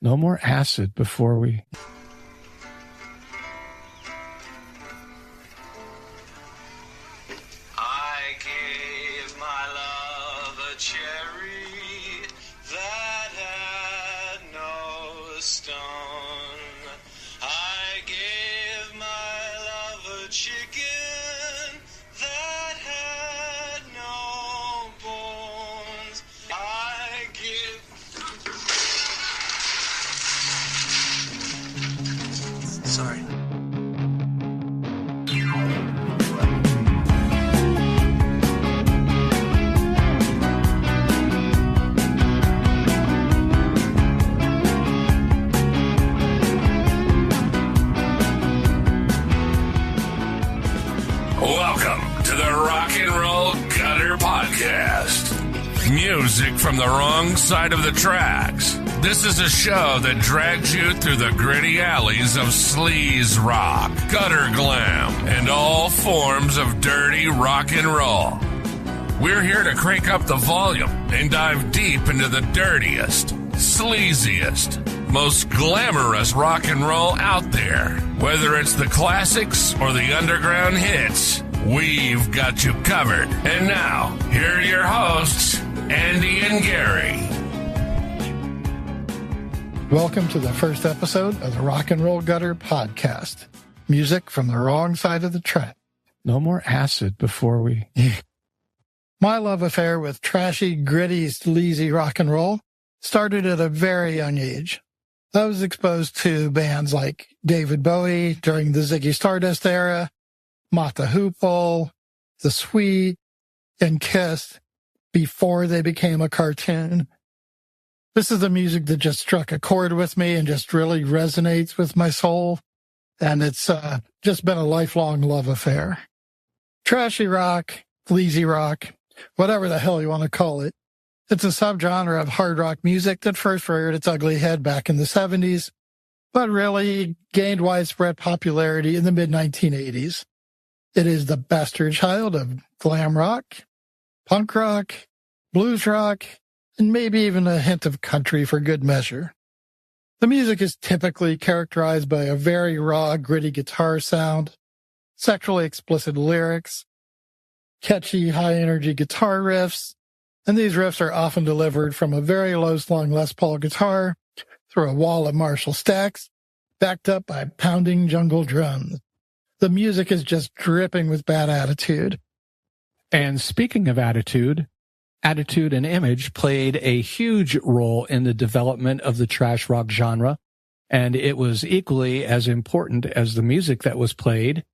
No more acid before we... I gave my love a cherry that had no stone. I gave my love a chicken that had no bones. I give... Sorry. Welcome to the Rock and Roll Gutter Podcast. Music from the wrong side of the tracks. This is a show that drags you through the gritty alleys of sleaze rock, gutter glam, and all forms of dirty rock and roll. We're here to crank up the volume and dive deep into the dirtiest, sleaziest, most glamorous rock and roll out there. Whether it's the classics or the underground hits, we've got you covered. And now, here are your hosts, Andy and Gary. Welcome to the first episode of the Rock and Roll Gutter Podcast. Music from the wrong side of the track. No more acid before we... My love affair with trashy, gritty, sleazy rock and roll started at a very young age. I was exposed to bands like David Bowie during the Ziggy Stardust era, Mott the Hoople, The Sweet, and Kiss before they became a cartoon. This is the music that just struck a chord with me and just really resonates with my soul, and it's just been a lifelong love affair. Trashy rock, sleazy rock, whatever the hell you want to call it. It's a subgenre of hard rock music that first reared its ugly head back in the 70s, but really gained widespread popularity in the mid-1980s. It is the bastard child of glam rock, punk rock, blues rock, and maybe even a hint of country for good measure. The music is typically characterized by a very raw, gritty guitar sound, sexually explicit lyrics, catchy, high-energy guitar riffs, and these riffs are often delivered from a very low-slung Les Paul guitar through a wall of Marshall stacks, backed up by pounding jungle drums. The music is just dripping with bad attitude. And speaking of attitude and image played a huge role in the development of the trash rock genre, and it was equally as important as the music that was played.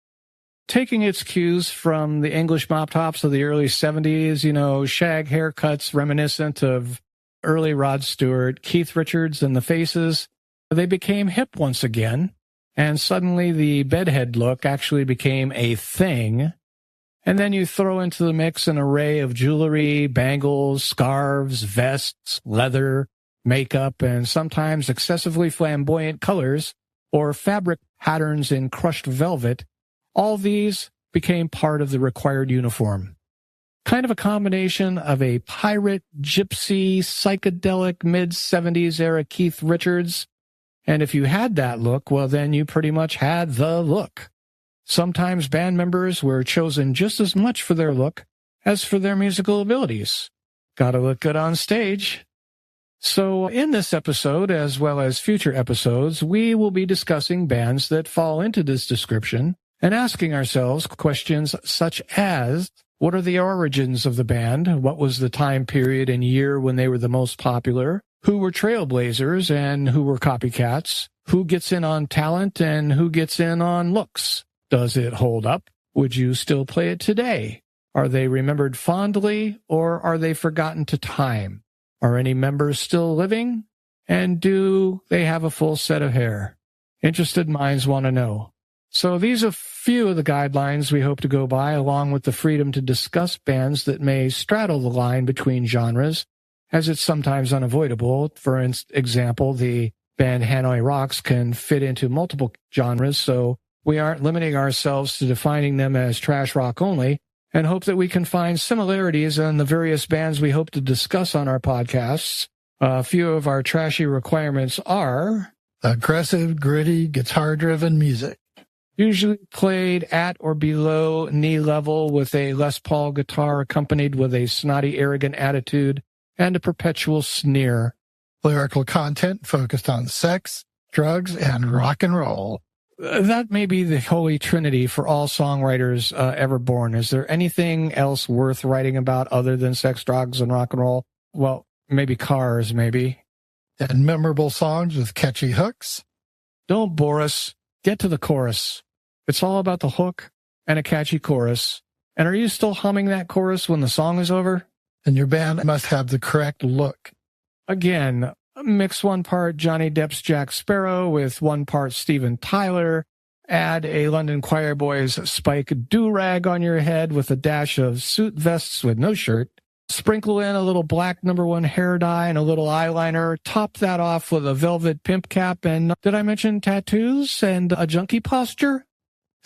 Taking its cues from the English mop tops of the early 70s, shag haircuts reminiscent of early Rod Stewart, Keith Richards, and the Faces, they became hip once again, and suddenly the bedhead look actually became a thing. And then you throw into the mix an array of jewelry, bangles, scarves, vests, leather, makeup, and sometimes excessively flamboyant colors or fabric patterns in crushed velvet. All these became part of the required uniform. Kind of a combination of a pirate, gypsy, psychedelic mid-70s era Keith Richards. And if you had that look, well, then you pretty much had the look. Sometimes band members were chosen just as much for their look as for their musical abilities. Gotta look good on stage. So in this episode, as well as future episodes, we will be discussing bands that fall into this description and asking ourselves questions such as, what are the origins of the band? What was the time period and year when they were the most popular? Who were trailblazers and who were copycats? Who gets in on talent and who gets in on looks? Does it hold up? Would you still play it today? Are they remembered fondly or are they forgotten to time? Are any members still living? And do they have a full set of hair? Interested minds want to know. So these are a few of the guidelines we hope to go by, along with the freedom to discuss bands that may straddle the line between genres, as it's sometimes unavoidable. For example, the band Hanoi Rocks can fit into multiple genres, so we aren't limiting ourselves to defining them as trash rock only, and hope that we can find similarities in the various bands we hope to discuss on our podcasts, A few of our trashy requirements are aggressive, gritty, guitar-driven music. Usually played at or below knee level with a Les Paul guitar accompanied with a snotty, arrogant attitude and a perpetual sneer. Lyrical content focused on sex, drugs, and rock and roll. That may be the holy trinity for all songwriters ever born. Is there anything else worth writing about other than sex, drugs, and rock and roll? Well, maybe cars, maybe. And memorable songs with catchy hooks. Don't bore us. Get to the chorus. It's all about the hook and a catchy chorus. And are you still humming that chorus when the song is over? And your band must have the correct look. Again, mix 1 part Johnny Depp's Jack Sparrow with 1 part Steven Tyler. Add a London Choir Boys spike do-rag on your head with a dash of suit vests with no shirt. Sprinkle in a little black #1 hair dye and a little eyeliner. Top that off with a velvet pimp cap. And did I mention tattoos and a junkie posture?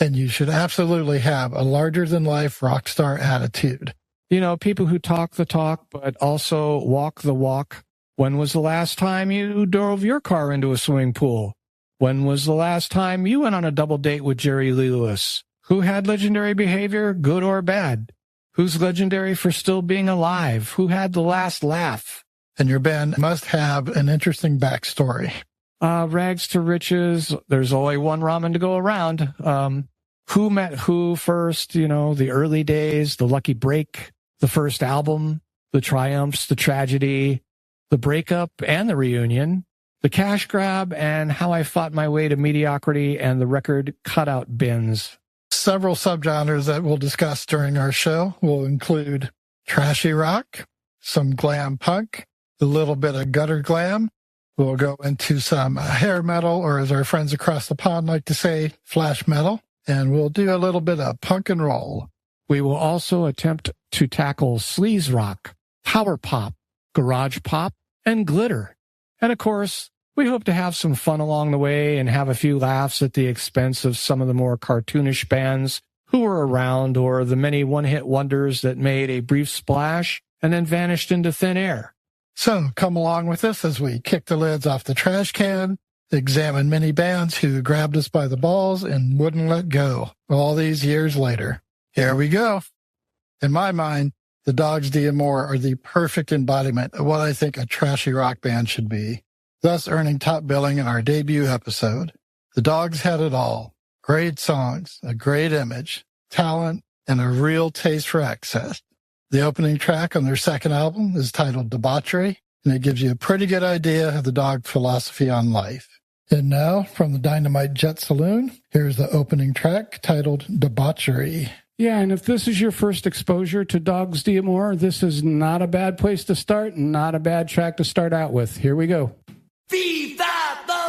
And you should absolutely have a larger-than-life rock star attitude. You know, people who talk the talk but also walk the walk. When was the last time you drove your car into a swimming pool? When was the last time you went on a double date with Jerry Lee Lewis? Who had legendary behavior, good or bad? Who's legendary for still being alive? Who had the last laugh? And your band must have an interesting backstory. Rags to riches. There's only one ramen to go around. Who met who first? You know, the early days, the lucky break, the first album, the triumphs, the tragedy, the breakup and the reunion, the cash grab, and how I fought my way to mediocrity and the record cutout bins. Several subgenres that we'll discuss during our show will include trashy rock, some glam punk, a little bit of gutter glam. We'll go into some hair metal, or as our friends across the pond like to say, flash metal, and we'll do a little bit of punk and roll. We will also attempt to tackle sleaze rock, power pop, garage pop, and glitter. And of course, we hope to have some fun along the way and have a few laughs at the expense of some of the more cartoonish bands who were around, or the many one-hit wonders that made a brief splash and then vanished into thin air. So come along with us as we kick the lids off the trash can, examine many bands who grabbed us by the balls and wouldn't let go all these years later. Here we go. In my mind, the Dogs D'Amour are the perfect embodiment of what I think a trashy rock band should be, thus earning top billing in our debut episode. The Dogs had it all. Great songs, a great image, talent, and a real taste for excess. The opening track on their second album is titled Debauchery, and it gives you a pretty good idea of the Dogs' philosophy on life. And now, from the Dynamite Jet Saloon, here's the opening track titled Debauchery. Yeah, and if this is your first exposure to Dogs D'Amour, this is not a bad place to start and not a bad track to start out with. Here we go. Viva the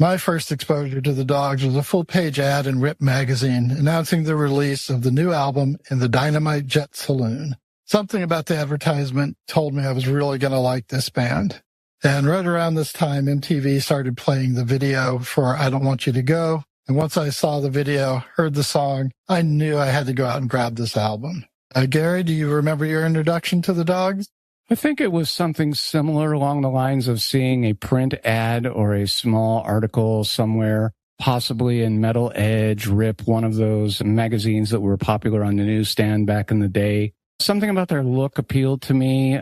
My first exposure to the Dogs was a full-page ad in Rip magazine announcing the release of the new album in the Dynamite Jet Saloon. Something about the advertisement told me I was really going to like this band. And right around this time, MTV started playing the video for I Don't Want You to Go. And once I saw the video, heard the song, I knew I had to go out and grab this album. Gary, do you remember your introduction to the Dogs? I think it was something similar along the lines of seeing a print ad or a small article somewhere, possibly in Metal Edge, Rip, one of those magazines that were popular on the newsstand back in the day. Something about their look appealed to me.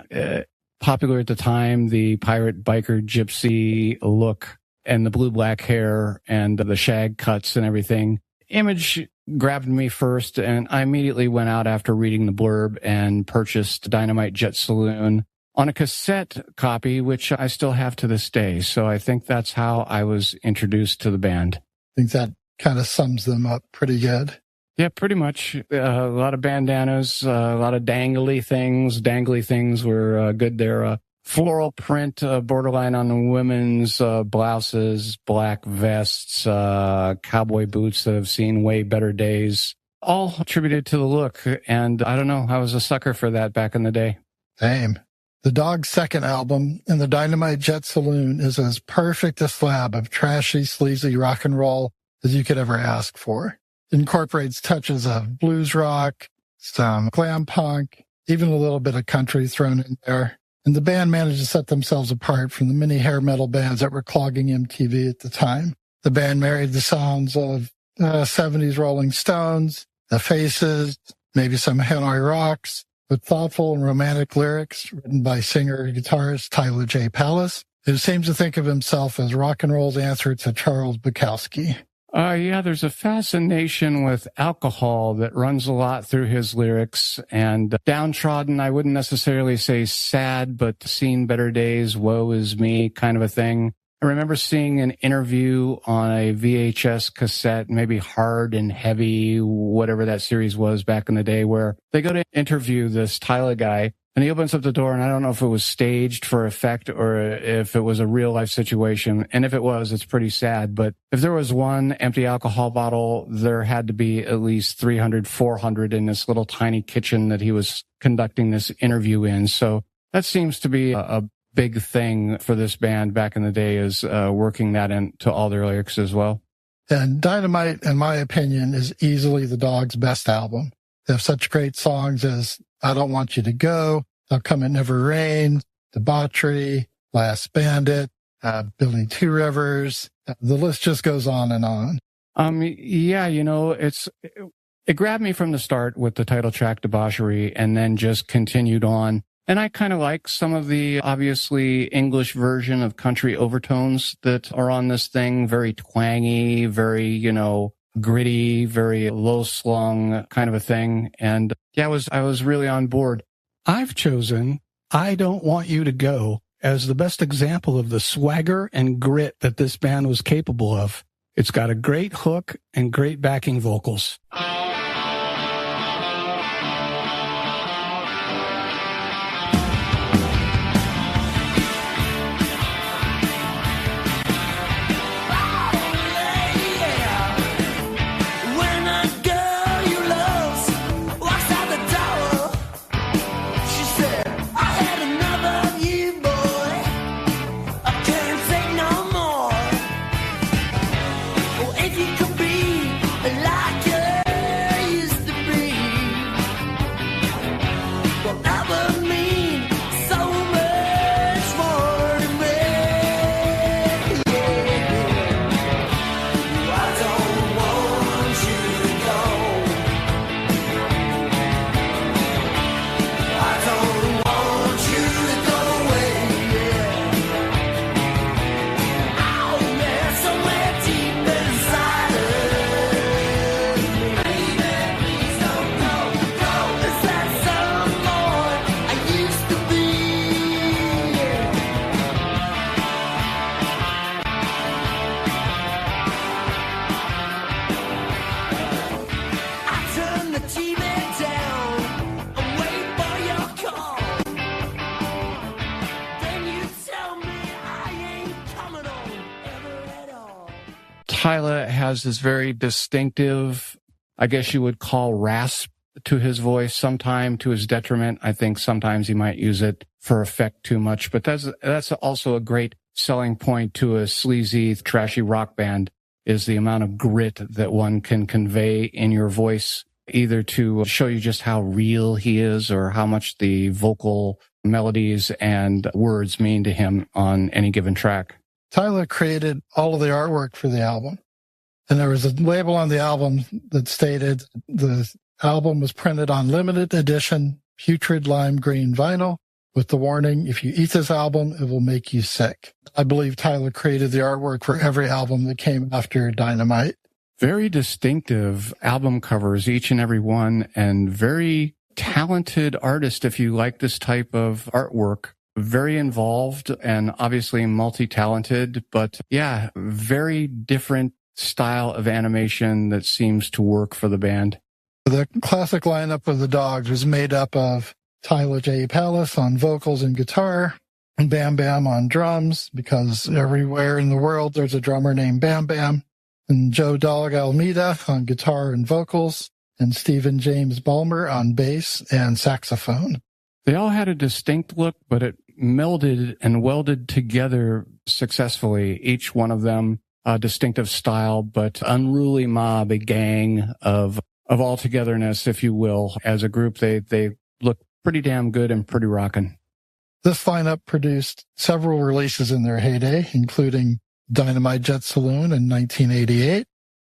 Popular at the time, the pirate, biker, gypsy look and the blue-black hair and the shag cuts and everything. Image grabbed me first, and I immediately went out after reading the blurb and purchased Dynamite Jet Saloon on a cassette copy, which I still have to this day. So I think that's how I was introduced to the band. I think that kind of sums them up pretty good. Yeah, pretty much. A lot of bandanas, a lot of dangly things. Dangly things were good there. Floral print, borderline on the women's blouses, black vests, cowboy boots that have seen way better days. All attributed to the look. And I don't know, I was a sucker for that back in the day. Same. The Dogs' second album, In the Dynamite Jet Saloon, is as perfect a slab of trashy, sleazy rock and roll as you could ever ask for. It incorporates touches of blues rock, some glam punk, even a little bit of country thrown in there. And the band managed to set themselves apart from the many hair metal bands that were clogging MTV at the time. The band married the sounds of 70s Rolling Stones, The Faces, maybe some Hanoi Rocks, with thoughtful and romantic lyrics written by singer-guitarist Tyler J. Pallas, who seems to think of himself as rock and roll's answer to Charles Bukowski. Yeah, there's a fascination with alcohol that runs a lot through his lyrics, and downtrodden, I wouldn't necessarily say sad, but seen better days, woe is me kind of a thing. I remember seeing an interview on a VHS cassette, maybe Hard and Heavy, whatever that series was back in the day, where they go to interview this Tyler guy, and he opens up the door, and I don't know if it was staged for effect or if it was a real-life situation. And if it was, it's pretty sad. But if there was one empty alcohol bottle, there had to be at least 300, 400 in this little tiny kitchen that he was conducting this interview in. So that seems to be a big thing for this band back in the day, is working that into all their lyrics as well. And Dynamite, in my opinion, is easily the Dogs' best album. They have such great songs as I Don't Want You to Go, How Come It Never Rained, Debauchery, Last Bandit, Billy Two Rivers. The list just goes on and on. Yeah, you know, it grabbed me from the start with the title track Debauchery, and then just continued on. And I kind of like some of the obviously English version of country overtones that are on this thing. Very twangy, very, you know, gritty, very low slung kind of a thing. And yeah, I was really on board. I've chosen I Don't Want You to Go as the best example of the swagger and grit that this band was capable of. It's got a great hook and great backing vocals. Tyler has this very distinctive, I guess you would call rasp to his voice, sometime to his detriment. I think sometimes he might use it for effect too much, but that's also a great selling point to a sleazy, trashy rock band, is the amount of grit that one can convey in your voice, either to show you just how real he is or how much the vocal melodies and words mean to him on any given track. Tyler created all of the artwork for the album. And there was a label on the album that stated the album was printed on limited edition putrid lime green vinyl with the warning, if you eat this album, it will make you sick. I believe Tyler created the artwork for every album that came after Dynamite. Very distinctive album covers, each and every one, and very talented artist if you like this type of artwork. Very involved and obviously multi-talented, but yeah, very different style of animation that seems to work for the band. The classic lineup of the Dogs was made up of Tyler J. Pallas on vocals and guitar, and Bam Bam on drums, because everywhere in the world there's a drummer named Bam Bam, and Joe Dog Almeida on guitar and vocals, and Stephen James Ballmer on bass and saxophone. They all had a distinct look, but it melded and welded together successfully. Each one of them a distinctive style, but unruly mob, a gang of all togetherness, if you will. As a group, they look pretty damn good and pretty rockin'. This lineup produced several releases in their heyday, including Dynamite Jet Saloon in 1988.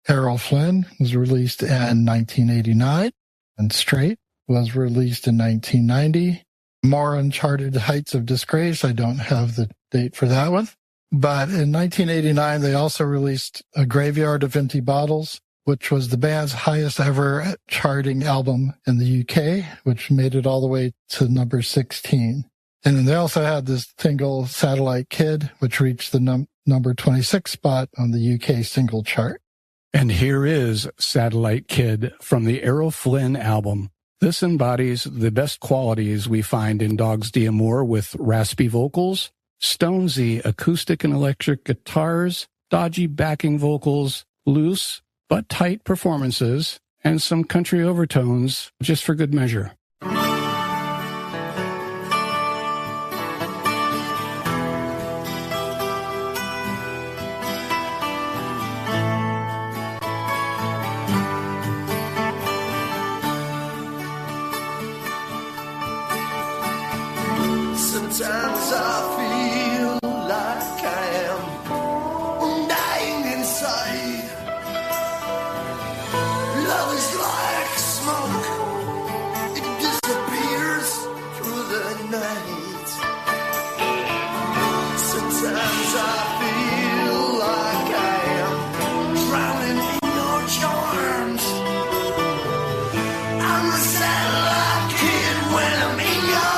Errol Flynn was released in 1989, and Straight was released in 1990. More Uncharted Heights of Disgrace, I don't have the date for that one. But in 1989, they also released A Graveyard of Empty Bottles, which was the band's highest ever charting album in the UK, which made it all the way to number 16. And then they also had this single, Satellite Kid, which reached the number 26 spot on the UK single chart. And here is Satellite Kid from the Errol Flynn album. This embodies the best qualities we find in Dogs D'Amour, with raspy vocals, stonesy acoustic and electric guitars, dodgy backing vocals, loose but tight performances, and some country overtones just for good measure. Sometimes I feel like I am dying inside. Love is like smoke, it disappears through the night. Sometimes I feel like I am drowning in your charms. I'm a satellite kid when I'm in your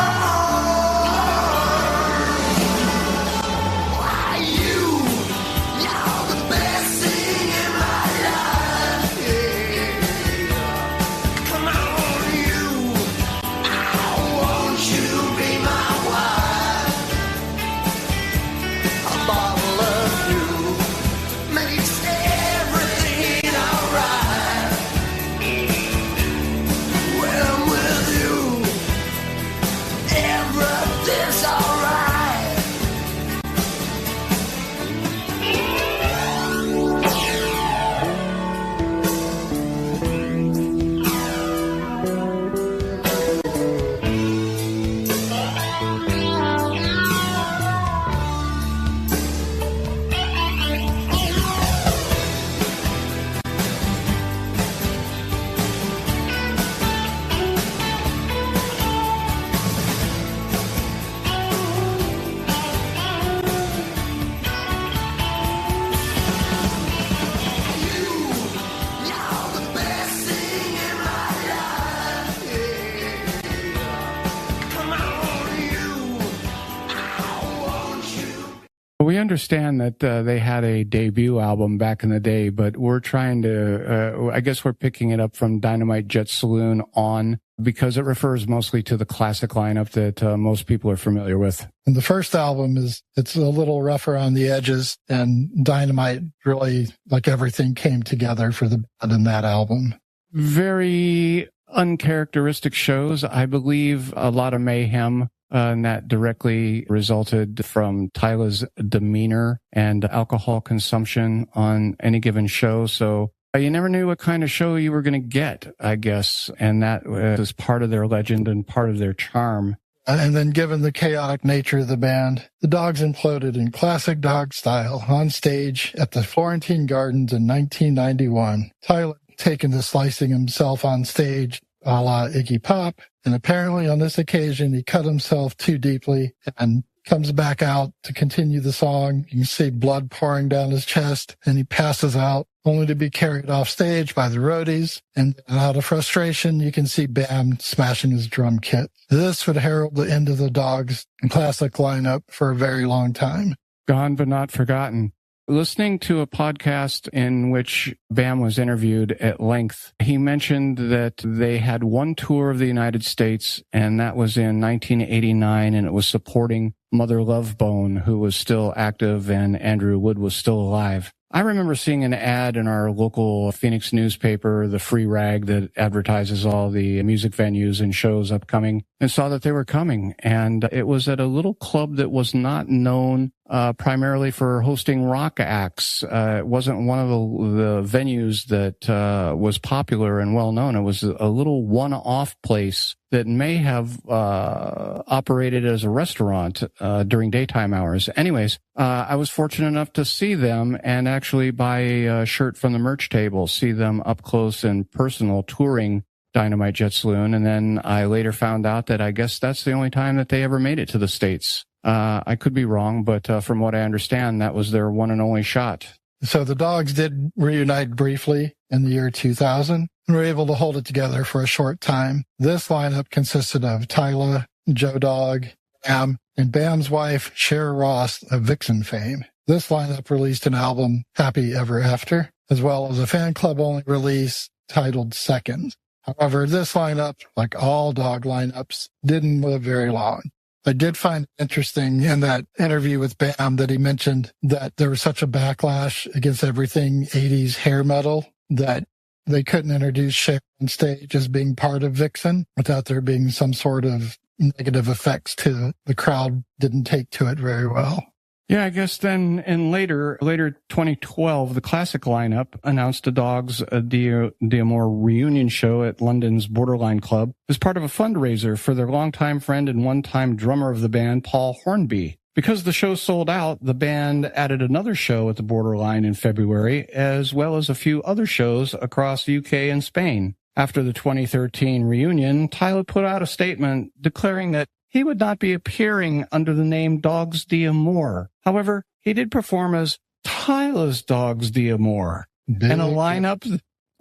We understand that they had a debut album back in the day, but we're trying to, I guess we're picking it up from Dynamite Jet Saloon on, because it refers mostly to the classic lineup that most people are familiar with. And the first album it's a little rougher on the edges, and Dynamite really, like everything, came together for the band in that album. Very uncharacteristic shows. I believe a lot of mayhem, and that directly resulted from Tyla's demeanor and alcohol consumption on any given show. So you never knew what kind of show you were going to get, I guess. And that was part of their legend and part of their charm. And then given the chaotic nature of the band, the Dogs imploded in classic dog style on stage at the Florentine Gardens in 1991. Tyler taken to slicing himself on stage a la Iggy Pop, and apparently on this occasion he cut himself too deeply and comes back out to continue the song. You can see blood pouring down his chest, and he passes out, only to be carried off stage by the roadies. And out of frustration, you can see Bam smashing his drum kit. This would herald the end of the Dogs' classic lineup for a very long time. Gone but not forgotten. Listening to a podcast in which Bam was interviewed at length, he mentioned that they had one tour of the United States, and that was in 1989, and it was supporting Mother Love Bone, who was still active, and Andrew Wood was still alive. I remember seeing an ad in our local Phoenix newspaper, the Free Rag, that advertises all the music venues and shows upcoming, and saw that they were coming. And it was at a little club that was not known primarily for hosting rock acts. It wasn't one of the venues that was popular and well known. It was a little one-off place that may have operated as a restaurant during daytime hours. Anyways, I was fortunate enough to see them and actually buy a shirt from the merch table, see them up close and personal touring Dynamite Jet Saloon. And then I later found out that I guess that's the only time that they ever made it to the States. I could be wrong, but from what I understand, that was their one and only shot. So the Dogs did reunite briefly in the year 2000 and were able to hold it together for a short time. This lineup consisted of Tyla, Joe Dog, Bam, and Bam's wife, Cher Ross of Vixen fame. This lineup released an album, Happy Ever After, as well as a fan club-only release titled Seconds. However, this lineup, like all Dog lineups, didn't live very long. I did find it interesting in that interview with Bam that he mentioned that there was such a backlash against everything 80s hair metal that they couldn't introduce Cher on stage as being part of Vixen without there being some sort of negative effects to it. The crowd didn't take to it very well. Yeah, I guess then in later 2012, the classic lineup announced a Dogs D'Amour reunion show at London's Borderline Club as part of a fundraiser for their longtime friend and one-time drummer of the band, Paul Hornby. Because the show sold out, the band added another show at the Borderline in February, as well as a few other shows across the UK and Spain. After the 2013 reunion, Tyler put out a statement declaring that he would not be appearing under the name Dogs D'Amour. However, he did perform as Tyla's Dogs D'Amour. And a lineup,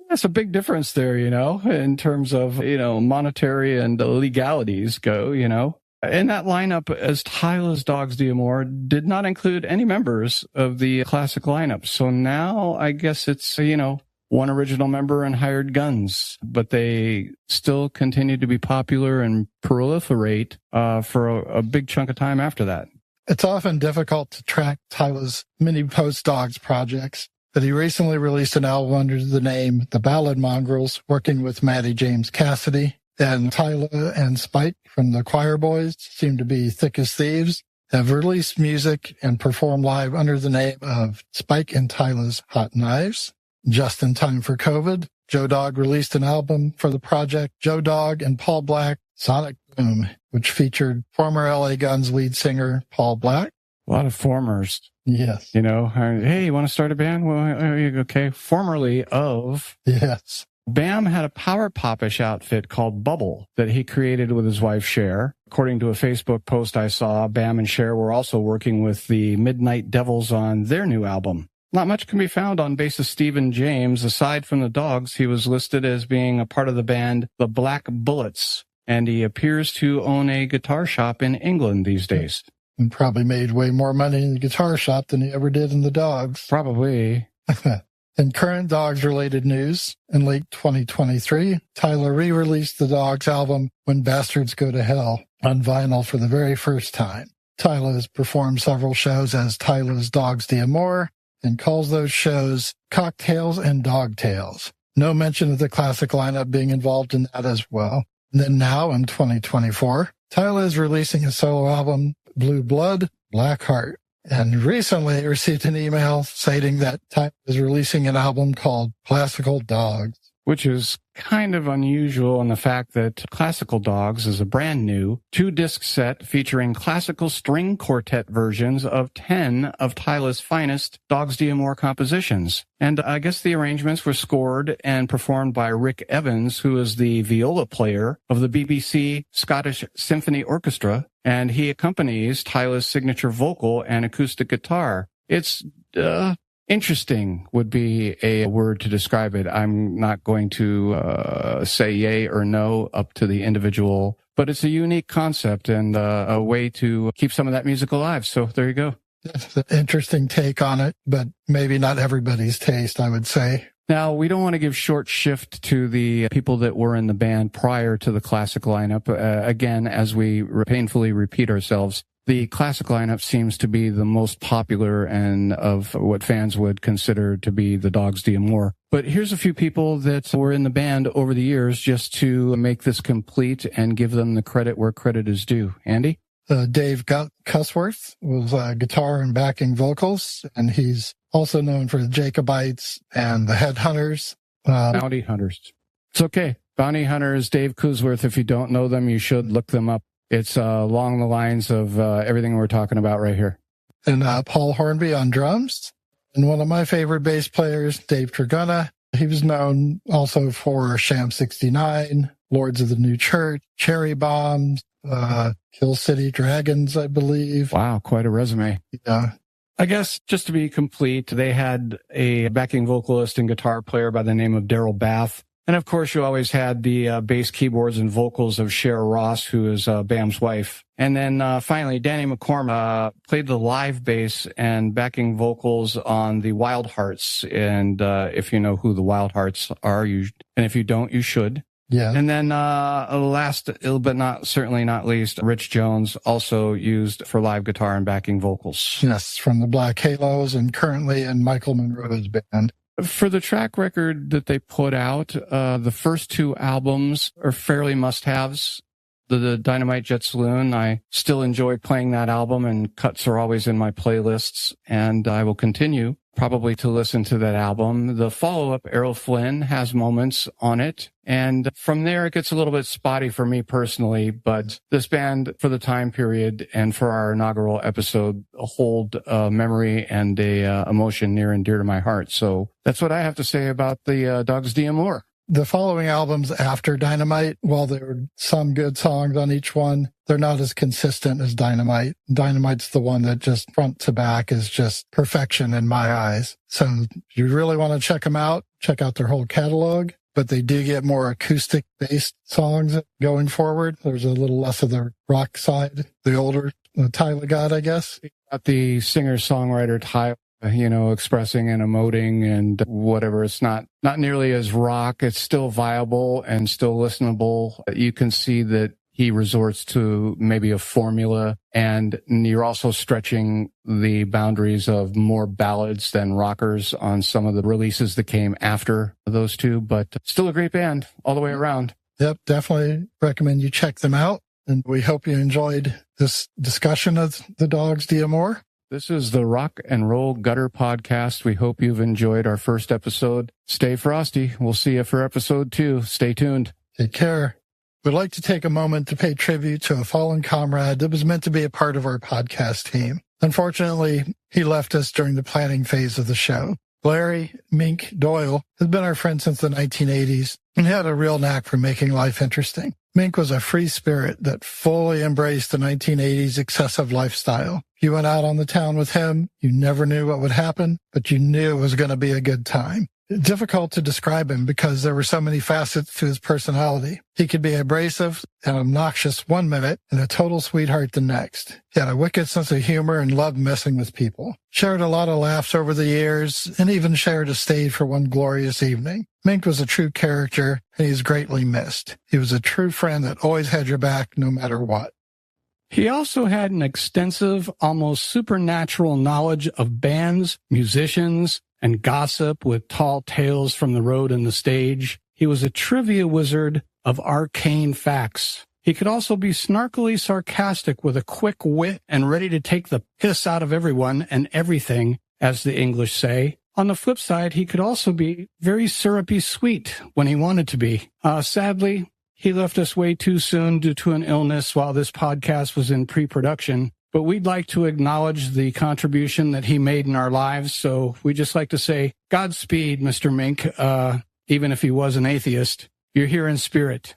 that's a big difference there, in terms of, monetary and legalities go, And that lineup as Tyla's Dogs D'Amour did not include any members of the classic lineup. So now I guess it's, one original member and hired guns, but they still continue to be popular and proliferate for a big chunk of time after that. It's often difficult to track Tyla's many post-Dogs projects, but he recently released an album under the name The Ballad Mongrels, working with Maddie James Cassidy. And Tyla and Spike from the Choir Boys seem to be thick as thieves, have released music and performed live under the name of Spike and Tyla's Hot Knives. Just in time for COVID, Joe Dog released an album for the project, Joe Dog and Paul Black, Sonic Boom, which featured former LA Guns lead singer Paul Black. A lot of formers. Yes. Hey, you want to start a band? Well, okay. Formerly of. Yes. Bam had a power pop-ish outfit called Bubble that he created with his wife, Cher. According to a Facebook post I saw, Bam and Cher were also working with the Midnight Devils on their new album. Not much can be found on bassist Stephen James. Aside from the Dogs, he was listed as being a part of the band The Black Bullets, and he appears to own a guitar shop in England these days. And probably made way more money in the guitar shop than he ever did in the Dogs. Probably. In current Dogs-related news, in late 2023, Tyler re-released the Dogs album When Bastards Go to Hell on vinyl for the very first time. Tyler has performed several shows as Tyla's Dogs D'Amour and calls those shows Cocktails and Dogtails. No mention of the classic lineup being involved in that as well. And then now in 2024, Tyler is releasing a solo album, Blue Blood, Black Heart. And recently I received an email stating that Tyler is releasing an album called Classical Dogs. Which is kind of unusual in the fact that Classical Dogs is a brand new 2-disc set featuring classical string quartet versions of 10 of Tyler's finest Dogs D'Amour compositions. And I guess the arrangements were scored and performed by Rick Evans, who is the viola player of the BBC Scottish Symphony Orchestra, and he accompanies Tyler's signature vocal and acoustic guitar. It's, interesting would be a word to describe it. I'm not going to say yay or no up to the individual, but it's a unique concept and a way to keep some of that music alive. So there you go. That's an interesting take on it, but maybe not everybody's taste, I would say. Now, we don't want to give short shift to the people that were in the band prior to the classic lineup. Again, as we painfully repeat ourselves, the classic lineup seems to be the most popular and of what fans would consider to be the Dogs D'Amour. But here's a few people that were in the band over the years just to make this complete and give them the credit where credit is due. Andy? Dave Cusworth was guitar and backing vocals, and he's also known for the Jacobites and the Headhunters. Bounty Hunters. It's okay. Bounty Hunters, Dave Cusworth, if you don't know them, you should look them up. It's along the lines of everything we're talking about right here. And Paul Hornby on drums. And one of my favorite bass players, Dave Tragona. He was known also for Sham 69, Lords of the New Church, Cherry Bombs, Kill City Dragons, I believe. Wow, quite a resume. Yeah. I guess just to be complete, they had a backing vocalist and guitar player by the name of Daryl Bath. And of course, you always had the bass, keyboards, and vocals of Cher Ross, who is Bam's wife. And then finally, Danny McCormick played the live bass and backing vocals on the Wild Hearts. And if you know who the Wild Hearts are, and if you don't, you should. Yeah. And then last, but certainly not least, Rich Jones also used for live guitar and backing vocals. Yes, from the Black Halos and currently in Michael Monroe's band. For the track record that they put out, the first 2 albums are fairly must-haves. The Dynamite Jet Saloon, I still enjoy playing that album, and cuts are always in my playlists, and I will continue probably to listen to that album. The follow-up, Errol Flynn, has moments on it, and from there it gets a little bit spotty for me personally, but this band, for the time period and for our inaugural episode, hold a memory and a emotion near and dear to my heart. So that's what I have to say about the Dogs D'Amour. The following albums after Dynamite, while there are some good songs on each one, they're not as consistent as Dynamite. Dynamite's the one that just front to back is just perfection in my eyes. So if you really want to check them out, check out their whole catalog. But they do get more acoustic-based songs going forward. There's a little less of the rock side, the older Tyler got, I guess. Got the singer-songwriter Tyler, expressing and emoting and whatever. It's not nearly as rock. It's still viable and still listenable. You can see that he resorts to maybe a formula, and you're also stretching the boundaries of more ballads than rockers on some of the releases that came after those 2, but still a great band all the way around. Yep, definitely recommend you check them out. And we hope you enjoyed this discussion of the Dogs D'Amour. This is the Rock and Roll Gutter Podcast. We hope you've enjoyed our first episode. Stay frosty. We'll see you for episode 2. Stay tuned. Take care. We'd like to take a moment to pay tribute to a fallen comrade that was meant to be a part of our podcast team. Unfortunately, he left us during the planning phase of the show. Larry Mink Doyle has been our friend since the 1980s and had a real knack for making life interesting. Mink was a free spirit that fully embraced the 1980s excessive lifestyle. If you went out on the town with him, you never knew what would happen, but you knew it was going to be a good time. Difficult to describe him because there were so many facets to his personality. He could be abrasive and obnoxious one minute and a total sweetheart the next. He had a wicked sense of humor and loved messing with people. Shared a lot of laughs over the years and even shared a stage for one glorious evening. Mink was a true character and he's greatly missed. He was a true friend that always had your back no matter what. He also had an extensive, almost supernatural knowledge of bands, musicians, and gossip with tall tales from the road and the stage. He was a trivia wizard of arcane facts. He could also be snarkily sarcastic with a quick wit and ready to take the piss out of everyone and everything, as the English say. On the flip side, he could also be very syrupy sweet when he wanted to be. Sadly, he left us way too soon due to an illness while this podcast was in pre-production. But we'd like to acknowledge the contribution that he made in our lives, so we'd just like to say, Godspeed, Mr. Mink, even if he was an atheist. You're here in spirit.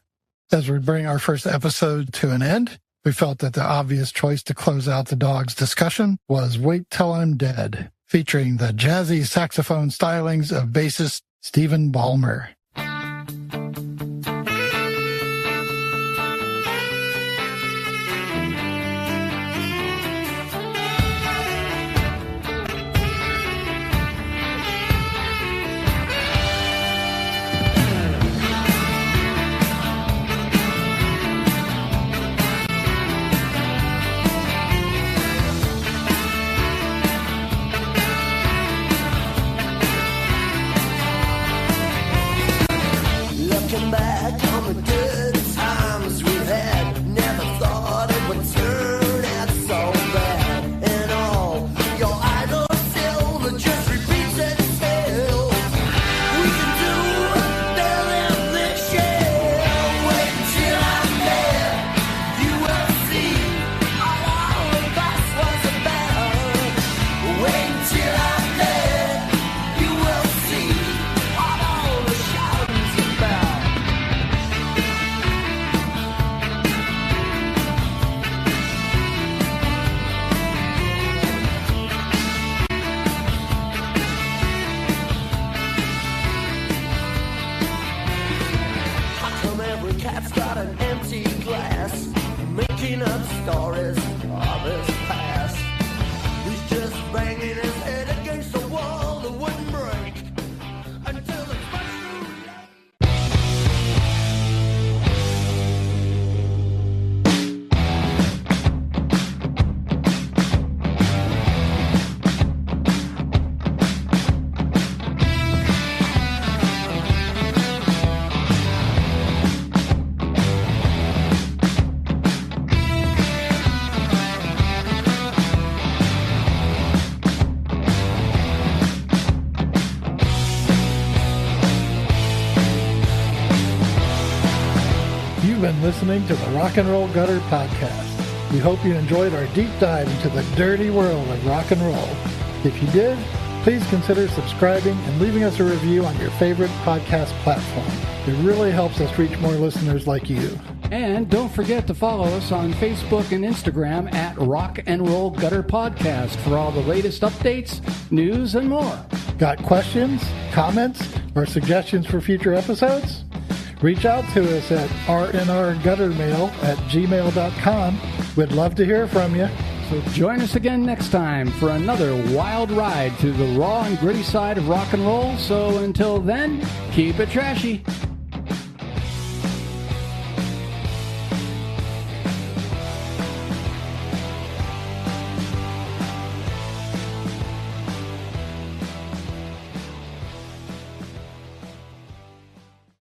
As we bring our first episode to an end, we felt that the obvious choice to close out the dog's discussion was Wait Till I'm Dead, featuring the jazzy saxophone stylings of bassist Stephen Ballmer. Stories of his past. He's just banging his head against a wall that wouldn't break until it's much too Been listening to the Rock and Roll Gutter Podcast. We hope you enjoyed our deep dive into the dirty world of rock and roll. If you did, please consider subscribing and leaving us a review on your favorite podcast platform. It really helps us reach more listeners like you. And don't forget to follow us on Facebook and Instagram at Rock and Roll Gutter Podcast for all the latest updates, news, and more. Got questions, comments, or suggestions for future episodes? Reach out to us at rnrguttermail@gmail.com. We'd love to hear from you. So join us again next time for another wild ride through the raw and gritty side of rock and roll. So until then, keep it trashy.